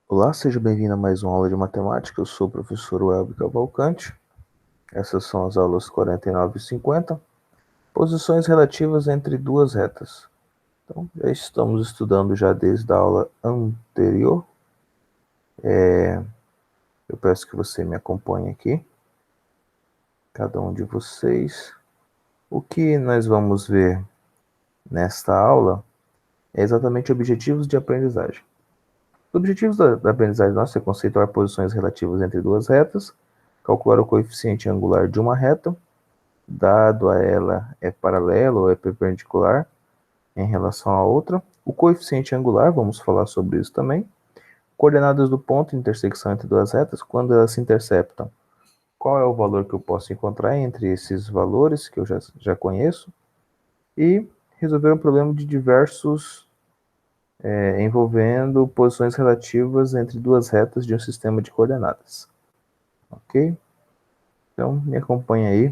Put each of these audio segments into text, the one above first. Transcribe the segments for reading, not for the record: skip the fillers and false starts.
Olá, seja bem-vindo a mais uma aula de matemática. Eu sou o professor Welber Cavalcante. Essas são as aulas 49 e 50. Posições relativas entre duas retas. Então, já estamos estudando já desde a aula anterior. Eu peço que você me acompanhe aqui, cada um de vocês. O que nós vamos ver nesta aula é exatamente objetivos de aprendizagem. Os objetivos da aprendizagem nossa é conceituar posições relativas entre duas retas, calcular o coeficiente angular de uma reta, dado a ela é paralelo ou é perpendicular em relação à outra. O coeficiente angular, vamos falar sobre isso também. Coordenadas do ponto de intersecção entre duas retas, quando elas se interceptam. Qual é o valor que eu posso encontrar entre esses valores que eu já conheço? E resolver um problema de diversos, envolvendo posições relativas entre duas retas de um sistema de coordenadas. Ok? Então, me acompanha aí.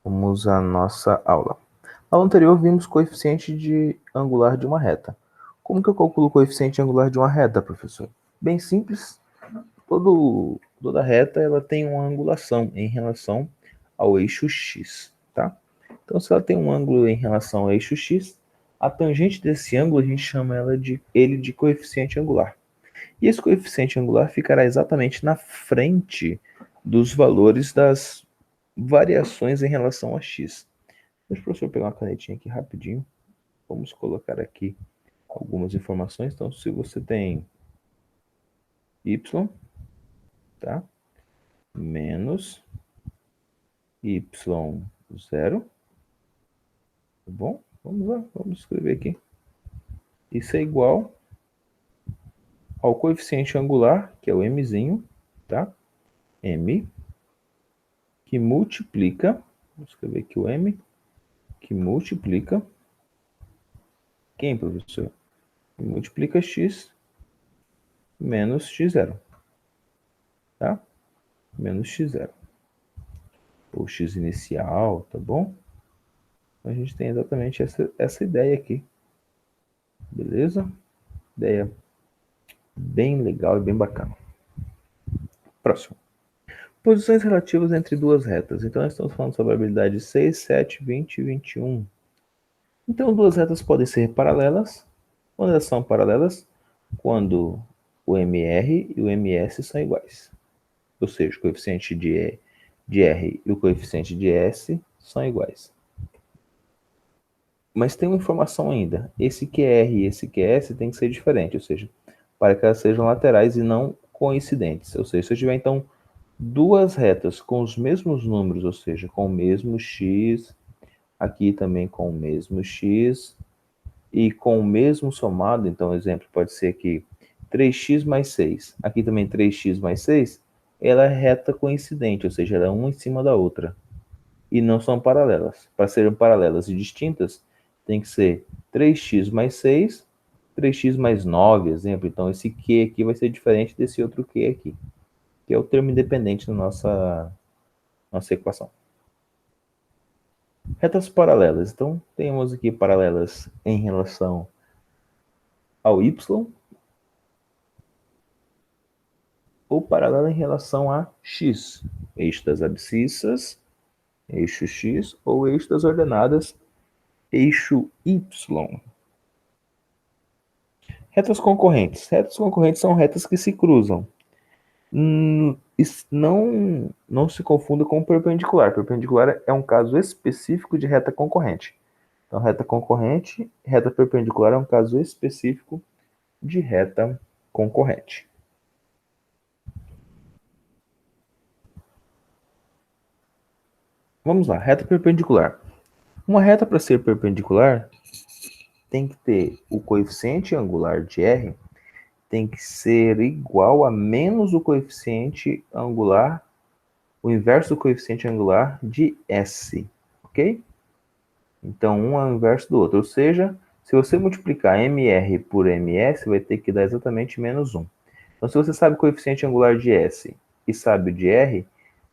Vamos à nossa aula. Na aula anterior, vimos coeficiente angular de uma reta. Como que eu calculo o coeficiente angular de uma reta, professor? Bem simples. Toda reta ela tem uma angulação em relação ao eixo x, tá? Então, se ela tem um ângulo em relação ao eixo x, a tangente desse ângulo a gente chama ele de coeficiente angular. E esse coeficiente angular ficará exatamente na frente dos valores das variações em relação a x. Deixa o professor pegar uma canetinha aqui rapidinho. Vamos colocar aqui algumas informações. Então, se você tem y, tá? Menos y0, tá bom? Vamos lá, vamos escrever aqui. Isso é igual ao coeficiente angular, que é o mzinho, tá? M, que multiplica, vou escrever aqui o M, que multiplica, quem, professor? Que multiplica x menos x0, tá? Menos x0. Ou x inicial, tá bom? A gente tem exatamente essa ideia aqui. Beleza? Ideia bem legal e bem bacana. Próximo. Posições relativas entre duas retas. Então, nós estamos falando sobre a habilidade 6, 7, 20 e 21. Então, duas retas podem ser paralelas. Quando elas são paralelas, quando o MR e o MS são iguais. Ou seja, o coeficiente de R e o coeficiente de S são iguais. Mas tem uma informação ainda. Esse QR e esse QS tem que ser diferente, ou seja, para que elas sejam laterais e não coincidentes. Ou seja, se eu tiver então duas retas com os mesmos números, ou seja, com o mesmo x, aqui também com o mesmo x, e com o mesmo somado, então, exemplo, pode ser aqui 3x mais 6, aqui também 3x mais 6, ela é reta coincidente, ou seja, ela é uma em cima da outra, e não são paralelas. Para serem paralelas e distintas, tem que ser 3x mais 6, 3x mais 9, exemplo. Então, esse Q aqui vai ser diferente desse outro Q aqui, que é o termo independente na nossa equação. Retas paralelas. Então, temos aqui paralelas em relação ao y, ou paralela em relação a x, eixo das abscissas, eixo x, ou eixo das ordenadas, eixo y. Retas concorrentes. Retas concorrentes são retas que se cruzam. Não se confunda com perpendicular. Perpendicular é um caso específico de reta concorrente. Então, reta concorrente, reta perpendicular é um caso específico de reta concorrente. Vamos lá, reta perpendicular. Uma reta, para ser perpendicular, tem que ter o coeficiente angular de R tem que ser igual a menos o coeficiente angular, o inverso do coeficiente angular de S, ok? Então, um é o inverso do outro, ou seja, se você multiplicar MR por MS, vai ter que dar exatamente menos 1. Então, se você sabe o coeficiente angular de S e sabe o de R,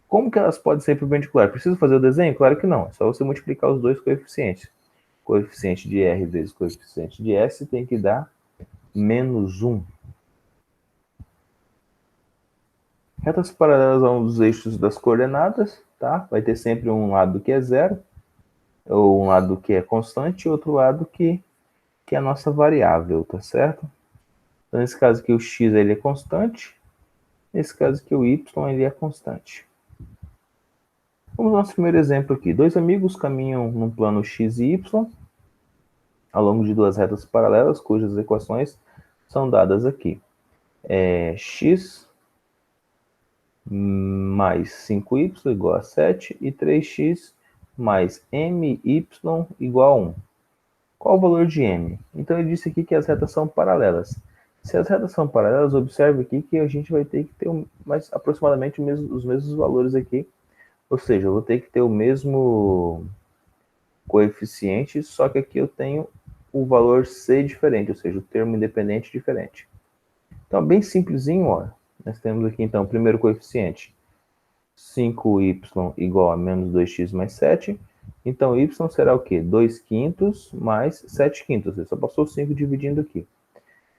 como que elas podem ser perpendiculares? Precisa fazer o desenho? Claro que não, é só você multiplicar os dois coeficientes. Coeficiente de R vezes coeficiente de S tem que dar menos 1. Retas paralelas a um dos eixos das coordenadas, tá? Vai ter sempre um lado que é zero, ou um lado que é constante, e outro lado que é a nossa variável, tá certo? Então, nesse caso aqui, o x ele é constante, nesse caso aqui, o y ele é constante. Vamos ao nosso primeiro exemplo aqui. Dois amigos caminham num plano x e y, ao longo de duas retas paralelas, cujas equações são dadas aqui. X mais 5y igual a 7 e 3x mais my igual a 1. Qual o valor de m? Então ele disse aqui que as retas são paralelas. Se as retas são paralelas, observe aqui que a gente vai ter que ter aproximadamente os mesmos valores aqui. Ou seja, eu vou ter que ter o mesmo coeficiente, só que aqui eu tenho o valor c diferente, ou seja, o termo independente diferente. Então, bem simplesinho, ó. Nós temos aqui, então, o primeiro coeficiente, 5y igual a menos 2x mais 7. Então, y será o quê? 2 quintos mais 7 quintos. Você só passou 5 dividindo aqui.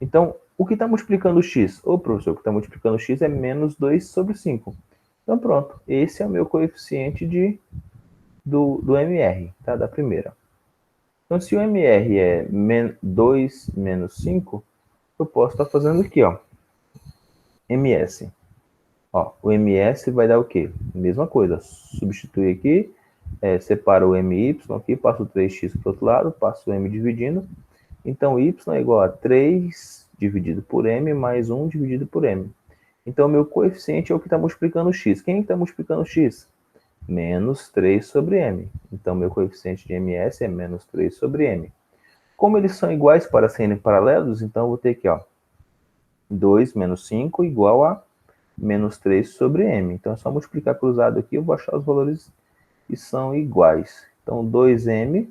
Então, o que está multiplicando o x? Ô, professor, o que está multiplicando o x é menos 2 sobre 5. Então, pronto. Esse é o meu coeficiente do MR, tá? Da primeira. Então, se o MR é 2 menos 5, eu posso estar fazendo aqui, ó. MS. Ó, o MS vai dar o quê? Mesma coisa. Substitui aqui, separa o MY aqui, passa o 3x para o outro lado, passa o M dividindo. Então, y é igual a 3 dividido por M mais 1 dividido por M. Então, meu coeficiente é o que está multiplicando o x. Quem está multiplicando o x? Menos 3 sobre M. Então, meu coeficiente de MS é menos 3 sobre M. Como eles são iguais para serem paralelos, então eu vou ter aqui, ó, 2 menos 5 igual a menos 3 sobre M. Então, é só multiplicar cruzado aqui, eu vou achar os valores que são iguais. Então, 2M,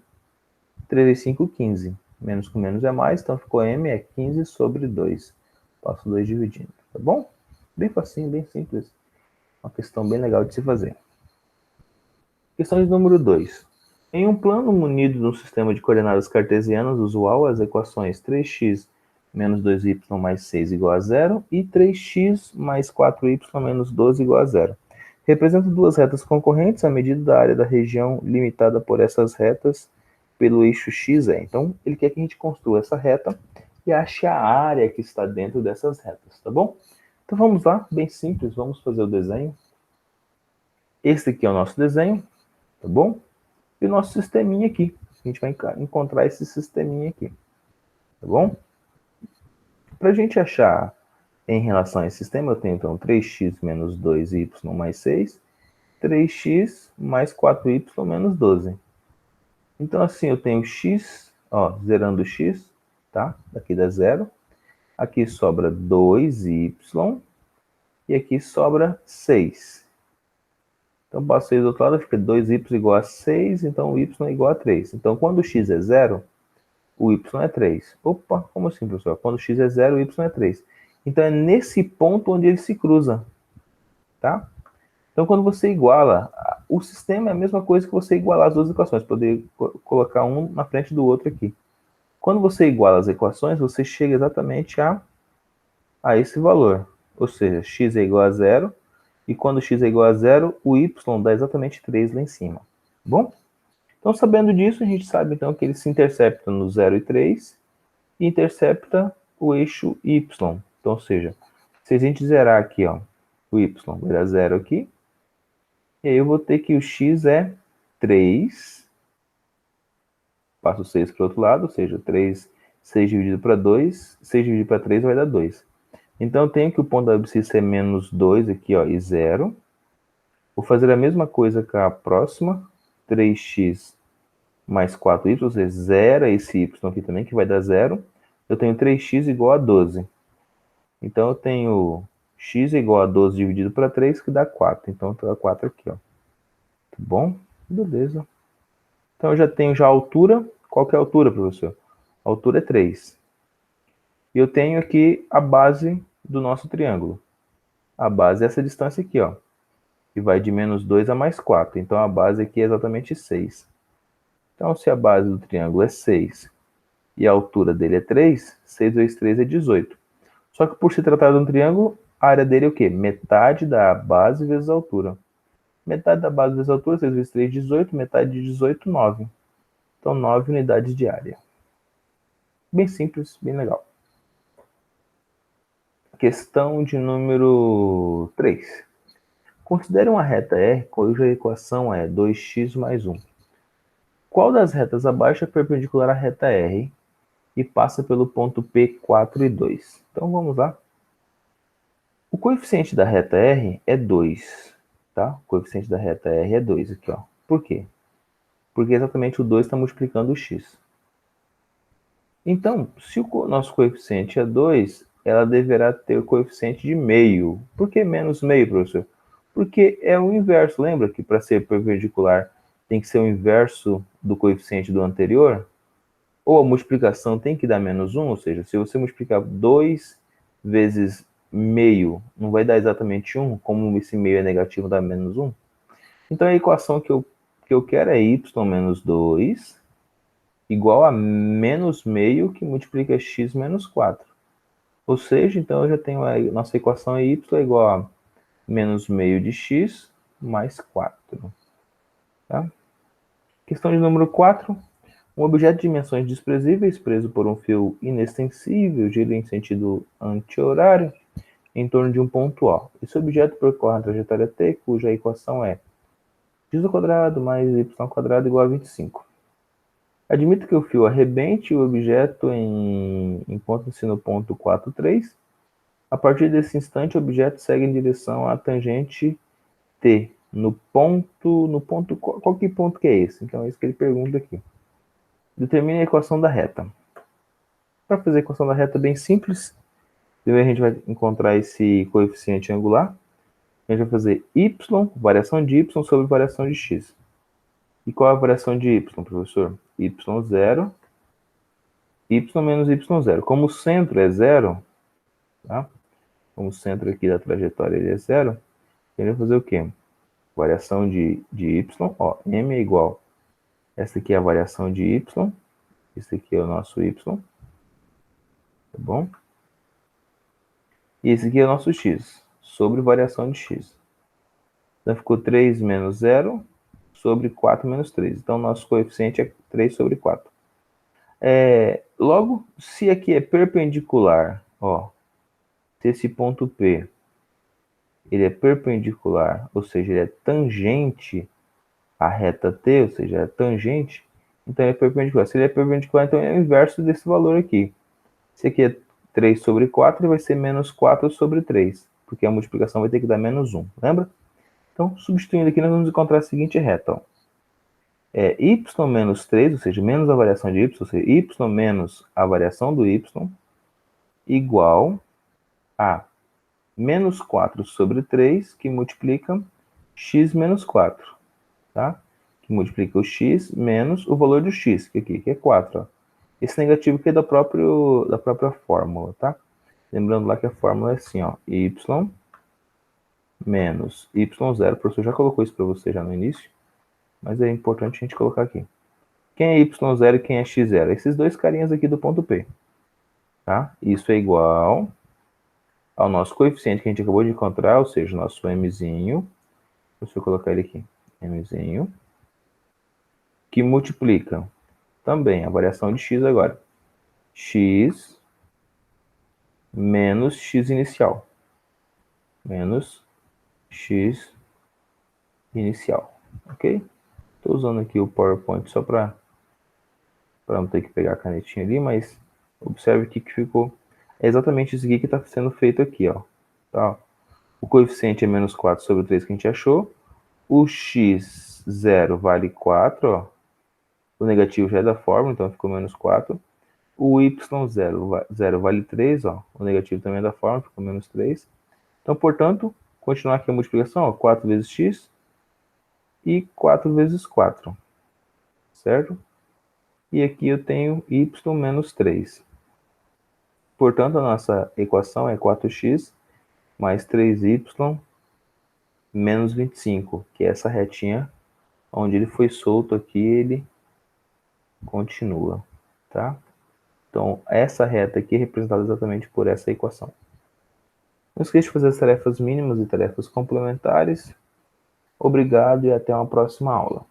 3 vezes 5, 15. Menos com menos é mais, então ficou M é 15 sobre 2. Passo 2 dividindo, tá bom? Bem facinho, bem simples. Uma questão bem legal de se fazer. Questão de número 2. Em um plano munido de um sistema de coordenadas cartesianas usual, as equações 3x menos 2y mais 6 igual a 0 e 3x mais 4y menos 12 igual a 0. Representa duas retas concorrentes, a medida da área da região limitada por essas retas pelo eixo x é. Então, ele quer que a gente construa essa reta e ache a área que está dentro dessas retas, tá bom? Então, vamos lá, bem simples, vamos fazer o desenho. Esse aqui é o nosso desenho, tá bom? E o nosso sisteminha aqui. A gente vai encontrar esse sisteminha aqui, tá bom? Para a gente achar em relação a esse sistema, eu tenho então 3x menos 2y mais 6, 3x mais 4y menos 12. Então, assim, eu tenho x, ó, zerando o x, tá? Aqui dá 0. Aqui sobra 2y e aqui sobra 6. Então, passo 6 do outro lado, fica 2y igual a 6, então o y é igual a 3. Então, quando o x é 0, o y é 3. Opa, como assim, professor? Quando o x é 0, o y é 3. Então, é nesse ponto onde ele se cruza, tá? Então, quando você iguala, o sistema é a mesma coisa que você igualar as duas equações, poder colocar um na frente do outro aqui. Quando você iguala as equações, você chega exatamente a esse valor. Ou seja, x é igual a 0, e quando x é igual a 0, o y dá exatamente 3 lá em cima. Bom? Então, sabendo disso, a gente sabe então que ele se intercepta no 0 e 3 e intercepta o eixo y. Então, ou seja, se a gente zerar aqui, ó, o y vai dar 0 aqui, e aí eu vou ter que o x é 3, passo 6 para o outro lado, ou seja, 6 dividido para 2, 6 dividido para 3 vai dar 2. Então, eu tenho que o ponto da abscissa é menos 2 aqui, ó, e 0. Vou fazer a mesma coisa com a próxima, 3x mais 4y, ou seja, zera esse y aqui também, que vai dar 0. Eu tenho 3x igual a 12. Então, eu tenho x igual a 12 dividido para 3, que dá 4. Então, eu tenho 4 aqui, ó. Tá bom? Beleza. Então, eu já tenho já a altura. Qual que é a altura, professor? A altura é 3. E eu tenho aqui a base do nosso triângulo. A base é essa distância aqui, ó. Que vai de menos 2 a mais 4. Então, a base aqui é exatamente 6. Então, se a base do triângulo é 6 e a altura dele é 3, 6 vezes 3 é 18. Só que por se tratar de um triângulo, a área dele é o quê? Metade da base vezes a altura. Metade da base vezes a altura, 6 vezes 3, 18. Metade de 18, 9. Então, 9 unidades de área. Bem simples, bem legal. Questão de número 3. Considere uma reta R cuja equação é 2x mais 1. Qual das retas abaixo é perpendicular à reta R e passa pelo ponto P 4 e 2? Então, vamos lá. O coeficiente da reta R é 2, tá? O coeficiente da reta R é 2 aqui, ó. Por quê? Porque exatamente o 2 está multiplicando o x. Então, se o nosso coeficiente é 2, ela deverá ter o coeficiente de meio. Por que menos meio, professor? Porque é o inverso. Lembra que para ser perpendicular tem que ser o inverso do coeficiente do anterior? Ou a multiplicação tem que dar menos 1, ou seja, se você multiplicar 2 vezes meio, não vai dar exatamente 1, como esse meio é negativo, dá menos 1. Então a equação que eu quero é y menos 2 igual a menos meio que multiplica x menos 4. Ou seja, então eu já tenho a nossa equação é y igual a menos meio de x mais 4. Tá? Questão de número 4. Um objeto de dimensões desprezíveis, preso por um fio inextensível, gira em sentido anti-horário, em torno de um ponto O. Esse objeto percorre a trajetória t, cuja equação é x² mais y² igual a 25. Admito que o fio arrebente o objeto encontra-se no ponto 4, 3. A partir desse instante, o objeto segue em direção à tangente T, no ponto, qual que ponto que é esse? Então é isso que ele pergunta aqui. Determine a equação da reta. Para fazer a equação da reta bem simples, primeiro a gente vai encontrar esse coeficiente angular. A gente vai fazer y, variação de y sobre variação de x. E qual é a variação de y, professor? y0, y menos y0. Como o centro é zero, tá? Como o centro aqui da trajetória ele é zero, ele vai fazer o quê? Variação de y, ó, m é igual. Essa aqui é a variação de y, esse aqui é o nosso y, tá bom? E esse aqui é o nosso x, sobre variação de x. Então ficou 3 menos 0 sobre 4 menos 3. Então nosso coeficiente é 3 sobre 4. Logo, se aqui é perpendicular, ó, se esse ponto P ele é perpendicular, ou seja, ele é tangente à reta T, ou seja, é tangente, então ele é perpendicular. Se ele é perpendicular, então é o inverso desse valor aqui. Se aqui é 3 sobre 4, ele vai ser menos 4 sobre 3, porque a multiplicação vai ter que dar menos 1, lembra? Então, substituindo aqui, nós vamos encontrar a seguinte reta, ó. Y menos 3, ou seja, menos a variação de y, ou seja, y menos a variação do y, igual a menos 4 sobre 3, que multiplica x menos 4, tá? Que multiplica o x menos o valor do x, que aqui, que é 4, ó. Esse negativo aqui é da própria fórmula, tá? Lembrando lá que a fórmula é assim, ó, y menos y0, o professor já colocou isso para você já no início, mas é importante a gente colocar aqui. Quem é y0 e quem é x0? Esses dois carinhas aqui do ponto P, tá? Isso é igual ao nosso coeficiente que a gente acabou de encontrar, ou seja, o nosso mzinho, deixa eu colocar ele aqui, mzinho, que multiplica também a variação de x agora, x menos x inicial, menos x inicial, ok? Estou usando aqui o PowerPoint só para não ter que pegar a canetinha ali, mas observe que ficou. É exatamente isso aqui que está sendo feito aqui, ó. Tá? O coeficiente é menos 4 sobre 3 que a gente achou. O x0 vale 4, ó. O negativo já é da fórmula, então ficou menos 4. O y0 vale 3, ó. O negativo também é da fórmula, ficou menos 3. Então, portanto, continuar aqui a multiplicação, ó. 4 vezes x e 4 vezes 4, certo? E aqui eu tenho y menos 3. Portanto, a nossa equação é 4x mais 3y menos 25, que é essa retinha onde ele foi solto aqui, ele continua, tá? Então, essa reta aqui é representada exatamente por essa equação. Não esqueça de fazer as tarefas mínimas e tarefas complementares. Obrigado e até uma próxima aula.